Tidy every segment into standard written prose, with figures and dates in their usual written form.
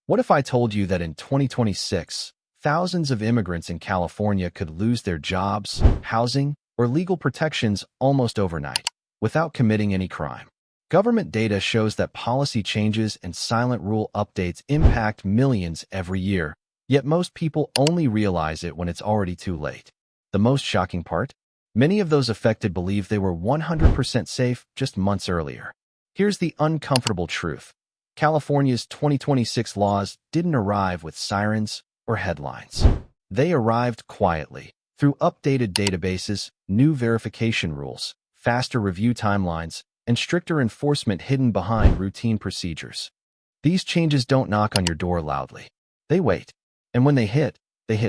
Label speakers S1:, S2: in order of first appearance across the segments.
S1: What if I told you that in 2026, thousands of immigrants in California could lose their jobs, housing, or legal protections almost overnight, without committing any crime? Government data shows that policy changes and silent rule updates impact millions every year, yet most people only realize it when it's already too late. The most shocking part? Many of those affected believe they were 100% safe just months earlier. Here's the uncomfortable truth. California's 2026 laws didn't arrive with sirens or headlines. They arrived quietly, through updated databases, new verification rules, faster review timelines, and stricter enforcement hidden behind routine procedures. These changes don't knock on your door loudly. They wait. And when they hit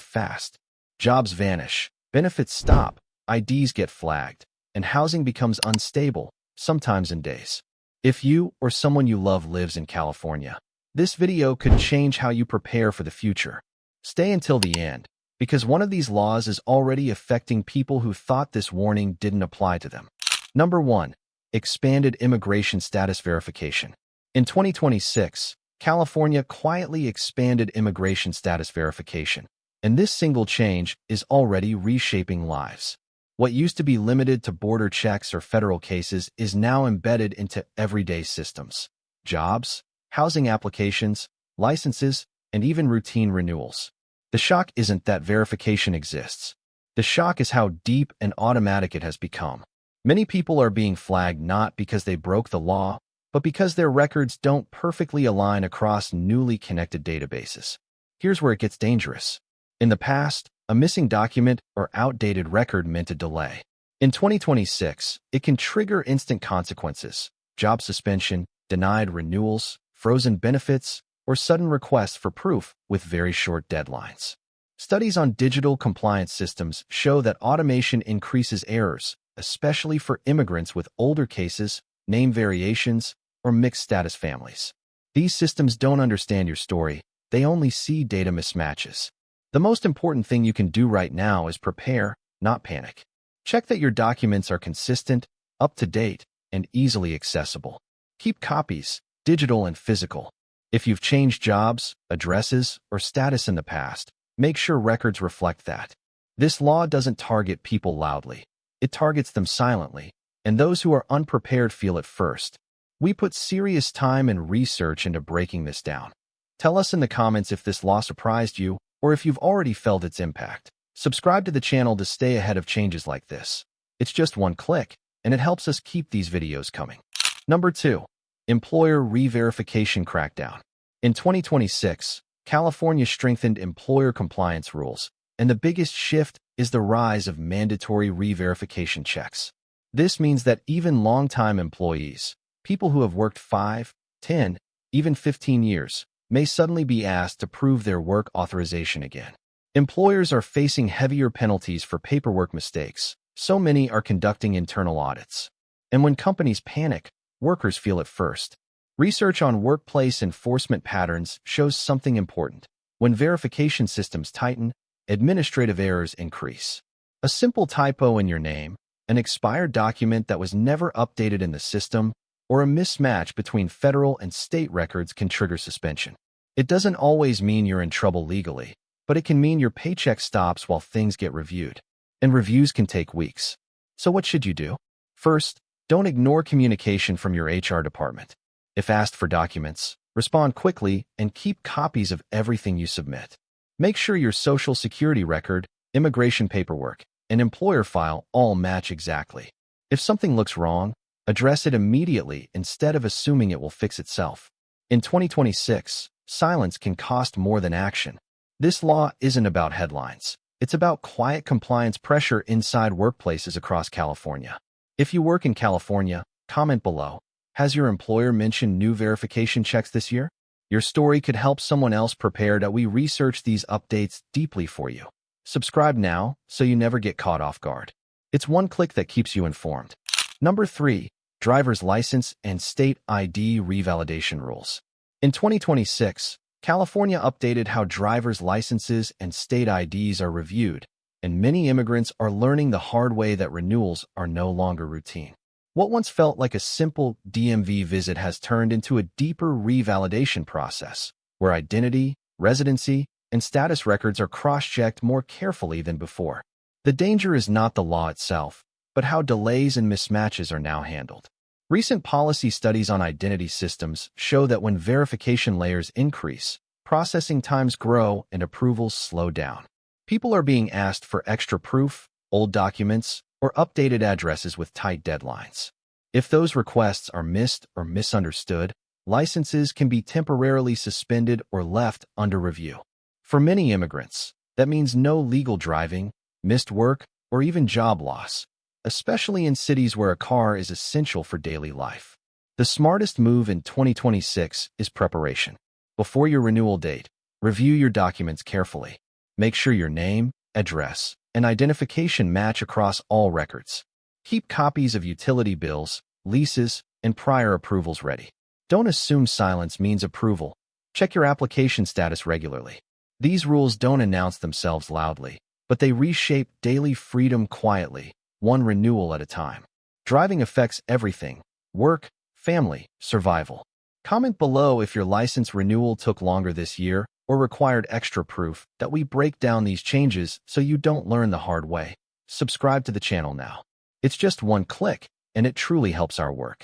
S1: fast. Jobs vanish, benefits stop, IDs get flagged, and housing becomes unstable, sometimes in days. If you or someone you love lives in California, this video could change how you prepare for the future. Stay until the end, because one of these laws is already affecting people who thought this warning didn't apply to them. Number 1. Expanded immigration status verification. In 2026, California quietly expanded immigration status verification, and this single change is already reshaping lives. What used to be limited to border checks or federal cases is now embedded into everyday systems. Jobs, housing applications, licenses, and even routine renewals. The shock isn't that verification exists. The shock is how deep and automatic it has become. Many people are being flagged not because they broke the law, but because their records don't perfectly align across newly connected databases. Here's where it gets dangerous. In the past, a missing document or outdated record meant a delay. In 2026, it can trigger instant consequences: job suspension, denied renewals, frozen benefits, or sudden requests for proof with very short deadlines. Studies on digital compliance systems show that automation increases errors, especially for immigrants with older cases, name variations, or mixed status families. These systems don't understand your story, they only see data mismatches. The most important thing you can do right now is prepare, not panic. Check that your documents are consistent, up to date, and easily accessible. Keep copies, digital and physical. If you've changed jobs, addresses, or status in the past, make sure records reflect that. This law doesn't target people loudly. It targets them silently, and those who are unprepared feel it first. We put serious time and research into breaking this down. Tell us in the comments if this law surprised you, or if you've already felt its impact. Subscribe to the channel to stay ahead of changes like this. It's just one click, and it helps us keep these videos coming. Number 2. Employer re-verification crackdown. In 2026, California strengthened employer compliance rules, and the biggest shift is the rise of mandatory re-verification checks. This means that even long-time employees, people who have worked 5, 10, even 15 years, may suddenly be asked to prove their work authorization again. Employers are facing heavier penalties for paperwork mistakes, so many are conducting internal audits. And when companies panic, workers feel it first. Research on workplace enforcement patterns shows something important. When verification systems tighten, administrative errors increase. A simple typo in your name, an expired document that was never updated in the system, or a mismatch between federal and state records can trigger suspension. It doesn't always mean you're in trouble legally, but it can mean your paycheck stops while things get reviewed. And reviews can take weeks. So what should you do? First, don't ignore communication from your HR department. If asked for documents, respond quickly and keep copies of everything you submit. Make sure your Social Security record, immigration paperwork, and employer file all match exactly. If something looks wrong, address it immediately instead of assuming it will fix itself. In 2026, silence can cost more than action. This law isn't about headlines. It's about quiet compliance pressure inside workplaces across California. If you work in California, comment below. Has your employer mentioned new verification checks this year? Your story could help someone else prepare that we research these updates deeply for you. Subscribe now so you never get caught off guard. It's one click that keeps you informed. Number 3. Driver's license and state ID revalidation rules. In 2026, California updated how driver's licenses and state IDs are reviewed, and many immigrants are learning the hard way that renewals are no longer routine. What once felt like a simple DMV visit has turned into a deeper revalidation process, where identity, residency, and status records are cross-checked more carefully than before. The danger is not the law itself, but how delays and mismatches are now handled. Recent policy studies on identity systems show that when verification layers increase, processing times grow and approvals slow down. People are being asked for extra proof, old documents, or updated addresses with tight deadlines. If those requests are missed or misunderstood, licenses can be temporarily suspended or left under review. For many immigrants, that means no legal driving, missed work, or even job loss, especially in cities where a car is essential for daily life. The smartest move in 2026 is preparation. Before your renewal date, review your documents carefully. Make sure your name, address, and identification match across all records. Keep copies of utility bills, leases, and prior approvals ready. Don't assume silence means approval. Check your application status regularly. These rules don't announce themselves loudly, but they reshape daily freedom quietly, one renewal at a time. Driving affects everything: work, family, survival. Comment below if your license renewal took longer this year or required extra proof that we break down these changes so you don't learn the hard way. Subscribe to the channel now. It's just one click, and it truly helps our work.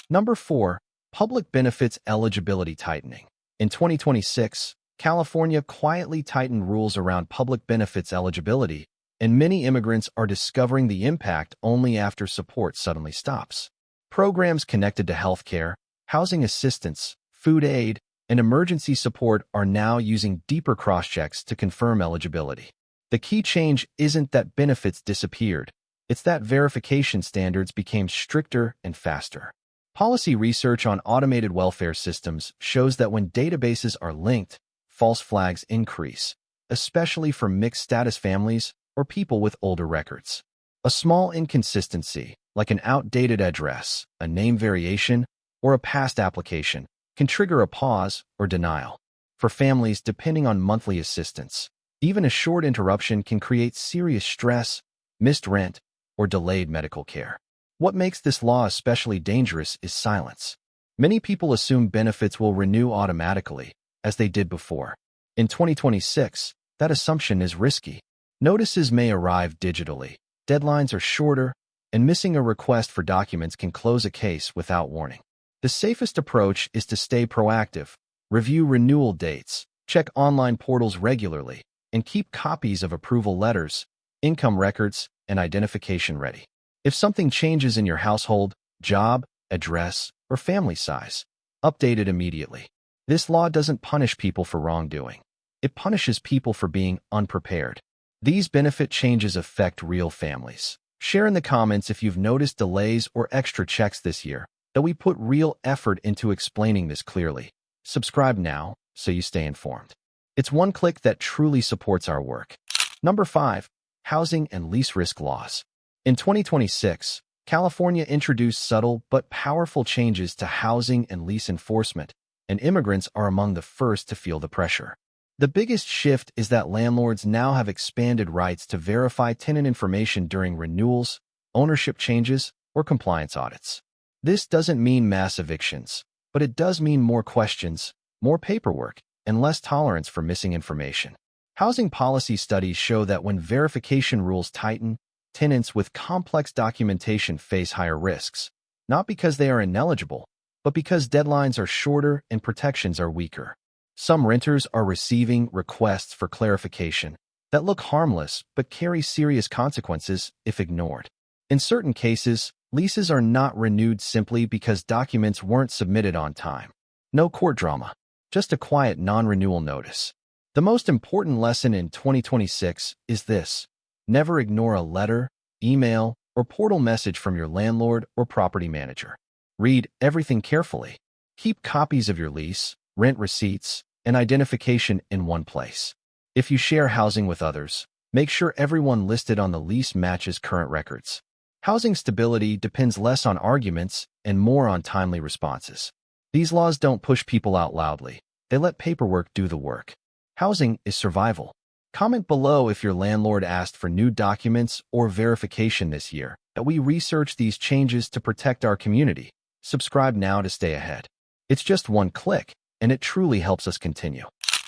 S1: Number 4. Public benefits eligibility tightening. In 2026, California quietly tightened rules around public benefits eligibility, and many immigrants are discovering the impact only after support suddenly stops. Programs connected to healthcare, housing assistance, food aid, and emergency support are now using deeper cross-checks to confirm eligibility. The key change isn't that benefits disappeared, it's that verification standards became stricter and faster. Policy research on automated welfare systems shows that when databases are linked, false flags increase, especially for mixed-status families or people with older records. A small inconsistency, like an outdated address, a name variation, or a past application, can trigger a pause or denial. For families depending on monthly assistance, even a short interruption can create serious stress, missed rent, or delayed medical care. What makes this law especially dangerous is silence. Many people assume benefits will renew automatically, as they did before. In 2026, that assumption is risky. Notices may arrive digitally, deadlines are shorter, and missing a request for documents can close a case without warning. The safest approach is to stay proactive, review renewal dates, check online portals regularly, and keep copies of approval letters, income records, and identification ready. If something changes in your household, job, address, or family size, update it immediately. This law doesn't punish people for wrongdoing. It punishes people for being unprepared. These benefit changes affect real families. Share in the comments if you've noticed delays or extra checks this year, that we put real effort into explaining this clearly. Subscribe now so you stay informed. It's one click that truly supports our work. Number 5. Housing and lease risk laws. In 2026, California introduced subtle but powerful changes to housing and lease enforcement, and immigrants are among the first to feel the pressure. The biggest shift is that landlords now have expanded rights to verify tenant information during renewals, ownership changes, or compliance audits. This doesn't mean mass evictions, but it does mean more questions, more paperwork, and less tolerance for missing information. Housing policy studies show that when verification rules tighten, tenants with complex documentation face higher risks, not because they are ineligible, but because deadlines are shorter and protections are weaker. Some renters are receiving requests for clarification that look harmless but carry serious consequences if ignored. In certain cases, leases are not renewed simply because documents weren't submitted on time. No court drama, just a quiet non-renewal notice. The most important lesson in 2026 is this: never ignore a letter, email, or portal message from your landlord or property manager. Read everything carefully. Keep copies of your lease, rent receipts, and identification in one place. If you share housing with others, make sure everyone listed on the lease matches current records. Housing stability depends less on arguments and more on timely responses. These laws don't push people out loudly. They let paperwork do the work. Housing is survival. Comment below if your landlord asked for new documents or verification this year, that we research these changes to protect our community. Subscribe now to stay ahead. It's just one click, and it truly helps us continue.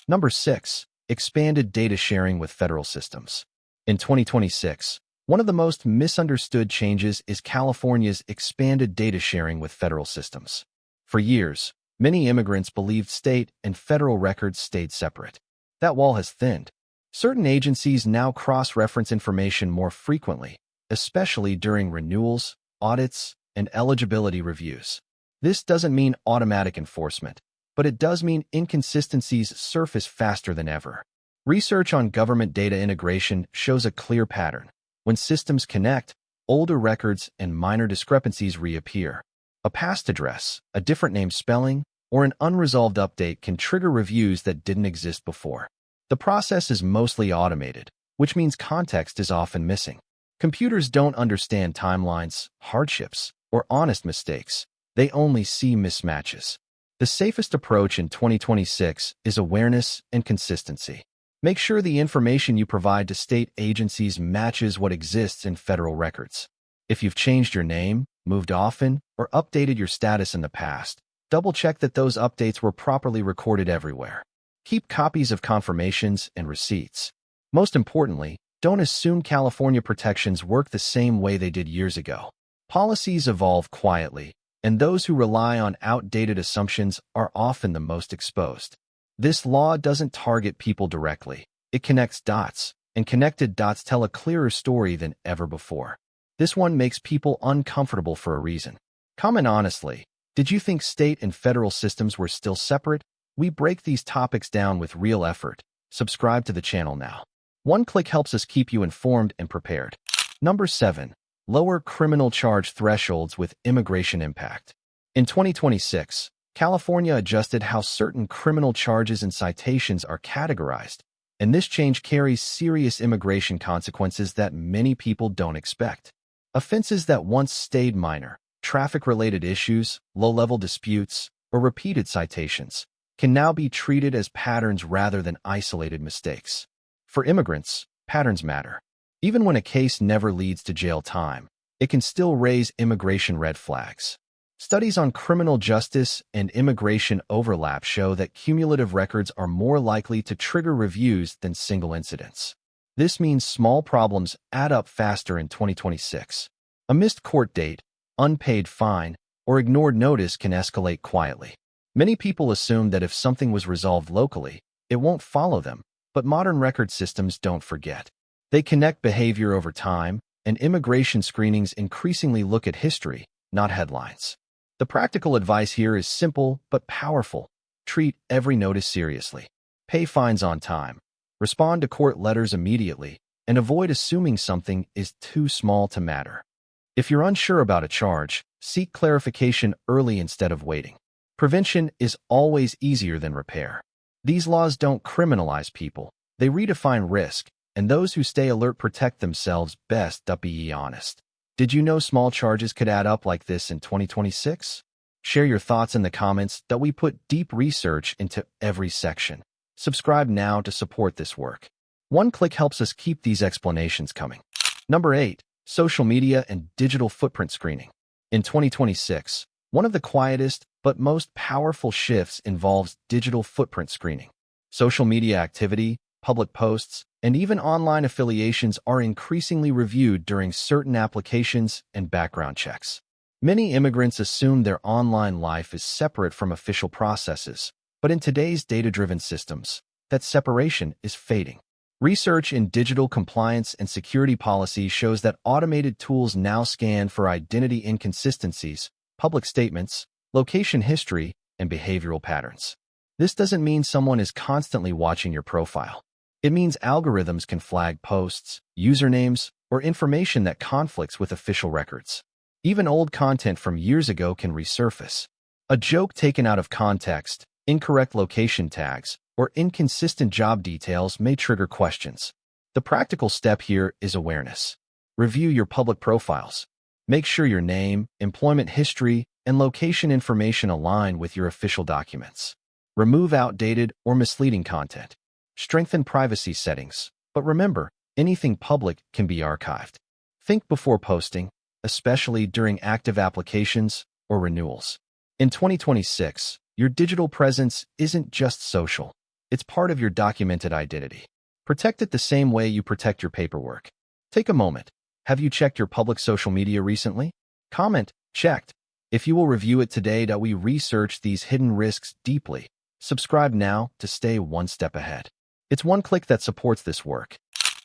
S1: Number 6. Expanded data sharing with federal systems. In 2026, one of the most misunderstood changes is California's expanded data sharing with federal systems. For years, many immigrants believed state and federal records stayed separate. That wall has thinned. Certain agencies now cross-reference information more frequently, especially during renewals, audits, and eligibility reviews. This doesn't mean automatic enforcement, but it does mean inconsistencies surface faster than ever. Research on government data integration shows a clear pattern. When systems connect, older records and minor discrepancies reappear. A past address, a different name spelling, or an unresolved update can trigger reviews that didn't exist before. The process is mostly automated, which means context is often missing. Computers don't understand timelines, hardships, or honest mistakes. They only see mismatches. The safest approach in 2026 is awareness and consistency. Make sure the information you provide to state agencies matches what exists in federal records. If you've changed your name, moved often, or updated your status in the past, double-check that those updates were properly recorded everywhere. Keep copies of confirmations and receipts. Most importantly, don't assume California protections work the same way they did years ago. Policies evolve quietly, and those who rely on outdated assumptions are often the most exposed. This law doesn't target people directly. It connects dots, and connected dots tell a clearer story than ever before. This one makes people uncomfortable for a reason. Comment honestly. Did you think state and federal systems were still separate? We break these topics down with real effort. Subscribe to the channel now. One click helps us keep you informed and prepared. Number 7. Lower criminal charge thresholds with immigration impact. In 2026, California adjusted how certain criminal charges and citations are categorized, and this change carries serious immigration consequences that many people don't expect. Offenses that once stayed minor, traffic-related issues, low-level disputes, or repeated citations, can now be treated as patterns rather than isolated mistakes. For immigrants, patterns matter. Even when a case never leads to jail time, it can still raise immigration red flags. Studies on criminal justice and immigration overlap show that cumulative records are more likely to trigger reviews than single incidents. This means small problems add up faster in 2026. A missed court date, unpaid fine, or ignored notice can escalate quietly. Many people assume that if something was resolved locally, it won't follow them, but modern record systems don't forget. They connect behavior over time, and immigration screenings increasingly look at history, not headlines. The practical advice here is simple but powerful. Treat every notice seriously. Pay fines on time. Respond to court letters immediately, and avoid assuming something is too small to matter. If you're unsure about a charge, seek clarification early instead of waiting. Prevention is always easier than repair. These laws don't criminalize people. They redefine risk, and those who stay alert protect themselves best. Be honest. Did you know small charges could add up like this in 2026? Share your thoughts in the comments. We put deep research into every section. Subscribe now to support this work. One click helps us keep these explanations coming. Number 8. Social media and digital footprint screening. In 2026, one of the quietest but most powerful shifts involves digital footprint screening. Social media activity, public posts, and even online affiliations are increasingly reviewed during certain applications and background checks. Many immigrants assume their online life is separate from official processes, but in today's data-driven systems, that separation is fading. Research in digital compliance and security policy shows that automated tools now scan for identity inconsistencies, public statements, location history, and behavioral patterns. This doesn't mean someone is constantly watching your profile. It means algorithms can flag posts, usernames, or information that conflicts with official records. Even old content from years ago can resurface. A joke taken out of context, incorrect location tags, or inconsistent job details may trigger questions. The practical step here is awareness. Review your public profiles. Make sure your name, employment history, and location information align with your official documents. Remove outdated or misleading content. Strengthen privacy settings. But remember, anything public can be archived. Think before posting, especially during active applications or renewals. In 2026, Your digital presence isn't just social. It's part of your documented identity. Protect it the same way you protect your paperwork. Take a moment. Have you checked your public social media recently? Comment, checked. If you will review it today that we research these hidden risks deeply. Subscribe now to stay one step ahead. It's one click that supports this work.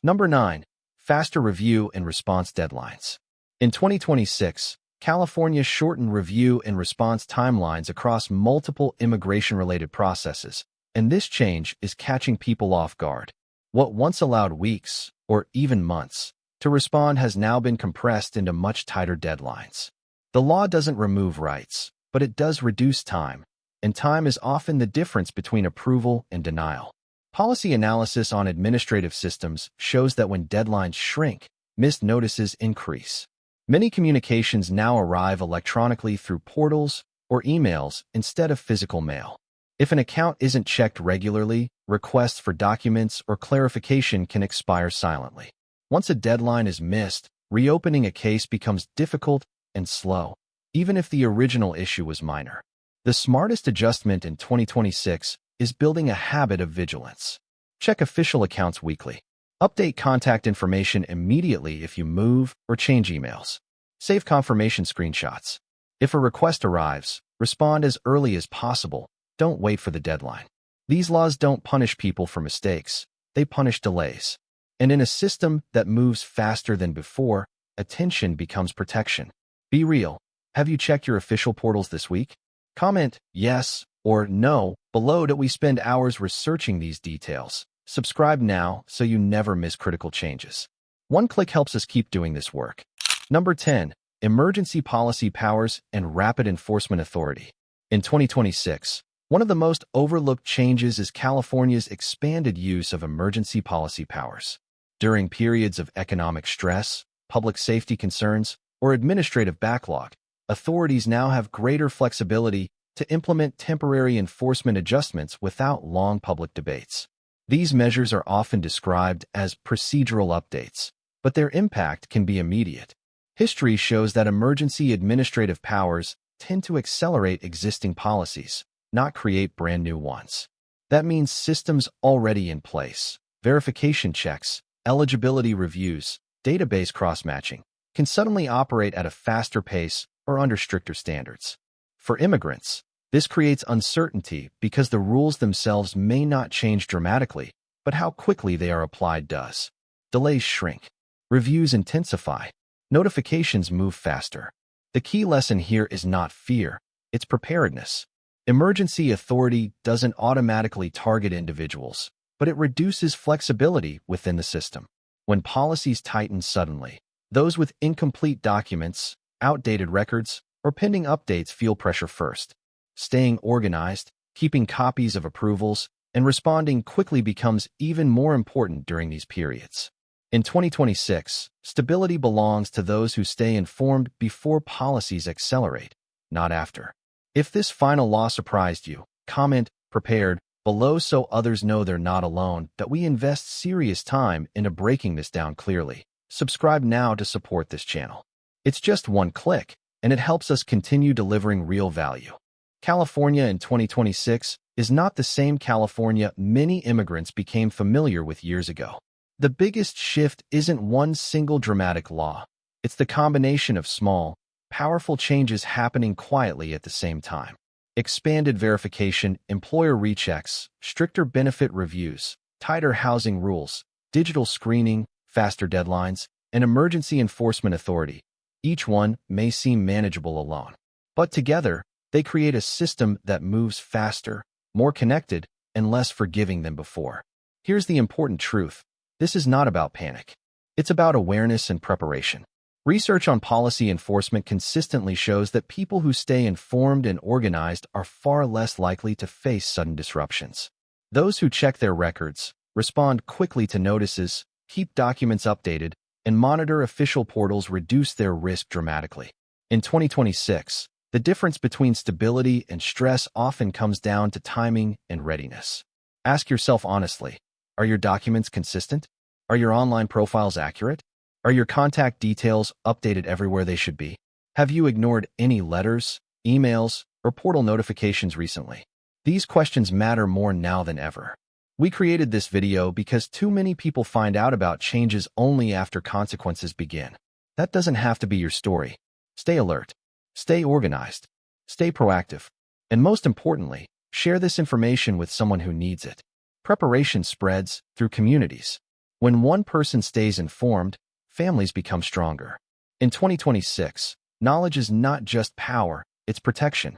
S1: Number 9. Faster review and response deadlines. In 2026, California shortened review and response timelines across multiple immigration-related processes, and this change is catching people off guard. What once allowed weeks, or even months, to respond has now been compressed into much tighter deadlines. The law doesn't remove rights, but it does reduce time, and time is often the difference between approval and denial. Policy analysis on administrative systems shows that when deadlines shrink, missed notices increase. Many communications now arrive electronically through portals or emails instead of physical mail. If an account isn't checked regularly, requests for documents or clarification can expire silently. Once a deadline is missed, reopening a case becomes difficult and slow, even if the original issue was minor. The smartest adjustment in 2026 is building a habit of vigilance. Check official accounts weekly. Update contact information immediately if you move or change emails. Save confirmation screenshots. If a request arrives, respond as early as possible. Don't wait for the deadline. These laws don't punish people for mistakes. They punish delays. And in a system that moves faster than before, attention becomes protection. Be real. Have you checked your official portals this week? Comment yes or no below that we spend hours researching these details. Subscribe now so you never miss critical changes. One click helps us keep doing this work. Number 10. Emergency policy powers and rapid enforcement authority. In 2026, one of the most overlooked changes is California's expanded use of emergency policy powers. During periods of economic stress, public safety concerns, or administrative backlog, authorities now have greater flexibility to implement temporary enforcement adjustments without long public debates. These measures are often described as procedural updates, but their impact can be immediate. History shows that emergency administrative powers tend to accelerate existing policies, not create brand new ones. That means systems already in place, verification checks, eligibility reviews, database cross-matching, can suddenly operate at a faster pace or under stricter standards. For immigrants, this creates uncertainty because the rules themselves may not change dramatically, but how quickly they are applied does. Delays shrink. Reviews intensify. Notifications move faster. The key lesson here is not fear, it's preparedness. Emergency authority doesn't automatically target individuals, but it reduces flexibility within the system. When policies tighten suddenly, those with incomplete documents, outdated records, or pending updates feel pressure first. Staying organized, keeping copies of approvals, and responding quickly becomes even more important during these periods. In 2026, stability belongs to those who stay informed before policies accelerate, not after. If this final law surprised you, comment "prepared" below so others know they're not alone, that we invest serious time into breaking this down clearly. Subscribe now to support this channel. It's just one click, and it helps us continue delivering real value. California in 2026 is not the same California many immigrants became familiar with years ago. The biggest shift isn't one single dramatic law. It's the combination of small, powerful changes happening quietly at the same time. Expanded verification, employer rechecks, stricter benefit reviews, tighter housing rules, digital screening, faster deadlines, and emergency enforcement authority. Each one may seem manageable alone, but together, they create a system that moves faster, more connected, and less forgiving than before. Here's the important truth. This is not about panic. It's about awareness and preparation. Research on policy enforcement consistently shows that people who stay informed and organized are far less likely to face sudden disruptions. Those who check their records, respond quickly to notices, keep documents updated, and monitor official portals reduce their risk dramatically. In 2026, the difference between stability and stress often comes down to timing and readiness. Ask yourself honestly, are your documents consistent? Are your online profiles accurate? Are your contact details updated everywhere they should be? Have you ignored any letters, emails, or portal notifications recently? These questions matter more now than ever. We created this video because too many people find out about changes only after consequences begin. That doesn't have to be your story. Stay alert. Stay organized. Stay proactive. And most importantly, share this information with someone who needs it. Preparation spreads through communities. When one person stays informed, families become stronger. In 2026, knowledge is not just power, it's protection.